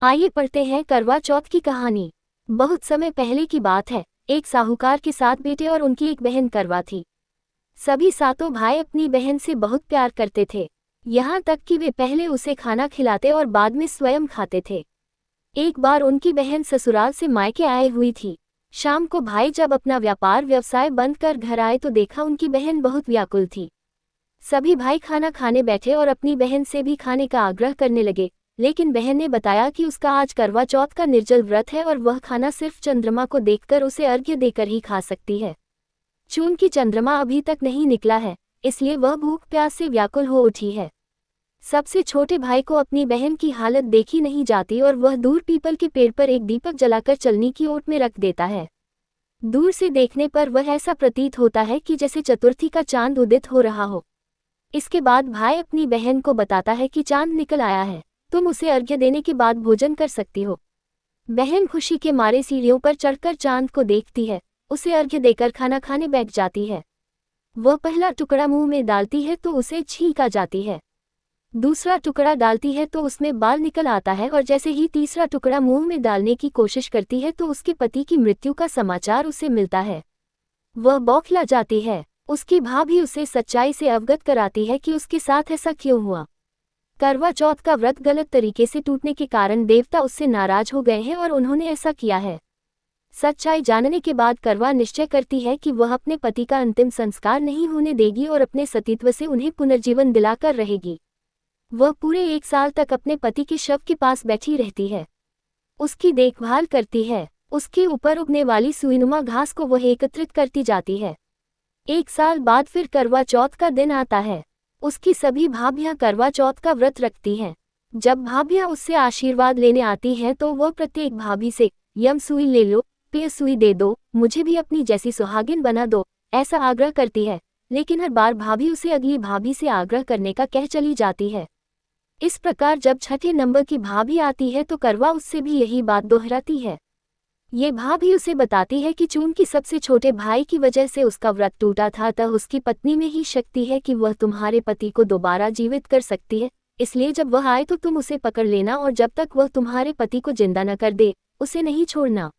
आइए पढ़ते हैं करवा चौथ की कहानी। बहुत समय पहले की बात है। एक साहूकार के 7 बेटे और उनकी एक बहन करवा थी। सभी सातों भाई अपनी बहन से बहुत प्यार करते थे, यहाँ तक कि वे पहले उसे खाना खिलाते और बाद में स्वयं खाते थे। एक बार उनकी बहन ससुराल से मायके आए हुई थी। शाम को भाई जब अपना व्यापार व्यवसाय बंद कर घर आए तो देखा उनकी बहन बहुत व्याकुल थी। सभी भाई खाना खाने बैठे और अपनी बहन से भी खाने का आग्रह करने लगे, लेकिन बहन ने बताया कि उसका आज करवा चौथ का निर्जल व्रत है और वह खाना सिर्फ चंद्रमा को देखकर उसे अर्घ्य देकर ही खा सकती है। चूंकि चंद्रमा अभी तक नहीं निकला है, इसलिए वह भूख प्यास से व्याकुल हो उठी है। सबसे छोटे भाई को अपनी बहन की हालत देखी नहीं जाती और वह दूर पीपल के पेड़ पर एक दीपक जलाकर चलनी की ओट में रख देता है। दूर से देखने पर वह ऐसा प्रतीत होता है कि जैसे चतुर्थी का चांद उदित हो रहा हो। इसके बाद भाई अपनी बहन को बताता है कि चांद निकल आया है, तुम उसे अर्घ्य देने के बाद भोजन कर सकती हो। बहन खुशी के मारे सीढ़ियों पर चढ़कर चांद को देखती है, उसे अर्घ्य देकर खाना खाने बैठ जाती है। वह पहला टुकड़ा मुंह में डालती है तो उसे छींक आ जाती है। दूसरा टुकड़ा डालती है तो उसमें बाल निकल आता है और जैसे ही तीसरा टुकड़ा मुंह में डालने की कोशिश करती है तो उसके पति की मृत्यु का समाचार उसे मिलता है। वह बौखला जाती है। उसकी भाभी उसे सच्चाई से अवगत कराती है कि उसके साथ ऐसा क्यों हुआ। करवा चौथ का व्रत गलत तरीके से टूटने के कारण देवता उससे नाराज हो गए हैं और उन्होंने ऐसा किया है। सच्चाई जानने के बाद करवा निश्चय करती है कि वह अपने पति का अंतिम संस्कार नहीं होने देगी और अपने सतीत्व से उन्हें पुनर्जीवन दिलाकर रहेगी। वह पूरे 1 साल तक अपने पति के शव के पास बैठी रहती है, उसकी देखभाल करती है। उसके ऊपर उगने वाली सुईनुमा घास को वह एकत्रित करती जाती है। 1 साल बाद फिर करवा चौथ का दिन आता है। उसकी सभी भाभियां करवा चौथ का व्रत रखती हैं। जब भाभियां उससे आशीर्वाद लेने आती हैं तो वह प्रत्येक भाभी से यम सुई ले लो, पेय सुई दे दो, मुझे भी अपनी जैसी सुहागिन बना दो, ऐसा आग्रह करती है। लेकिन हर बार भाभी उसे अगली भाभी से आग्रह करने का कह चली जाती है। इस प्रकार जब छठे नंबर की भाभी आती है तो करवा उससे भी यही बात दोहराती है। ये भाभी उसे बताती है कि चूंकि सबसे छोटे भाई की वजह से उसका व्रत टूटा था, अतः उसकी पत्नी में ही शक्ति है कि वह तुम्हारे पति को दोबारा जीवित कर सकती है। इसलिए जब वह आए तो तुम उसे पकड़ लेना और जब तक वह तुम्हारे पति को जिंदा न कर दे, उसे नहीं छोड़ना।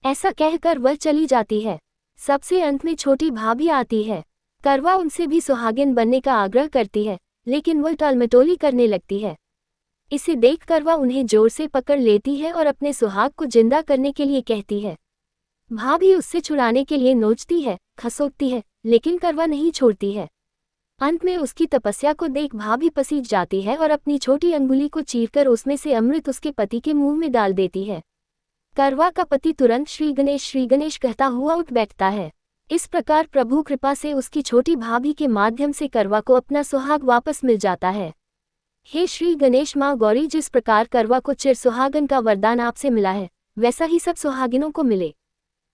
ऐसा कहकर वह चली जाती है। सबसे अंत में छोटी भाभी आती है। करवा उनसे भी सुहागिन बनने का आग्रह करती है, लेकिन वह टालमटोली करने लगती है। इसे देखकर वह उन्हें जोर से पकड़ लेती है और अपने सुहाग को जिंदा करने के लिए कहती है। भाभी उससे छुड़ाने के लिए नोचती है, खसोटती है, लेकिन करवा नहीं छोड़ती है। अंत में उसकी तपस्या को देख भाभी पसीज जाती है और अपनी छोटी अंगुली को चीरकर उसमें से अमृत उसके पति के मुंह में डाल देती है। करवा का पति तुरंत श्री गणेश कहता हुआ उठ बैठता है। इस प्रकार प्रभु कृपा से उसकी छोटी भाभी के माध्यम से करवा को अपना सुहाग वापस मिल जाता है। हे श्री गणेश माँ गौरी, जिस प्रकार करवा को चिर सुहागन का वरदान आपसे मिला है, वैसा ही सब सुहागिनों को मिले।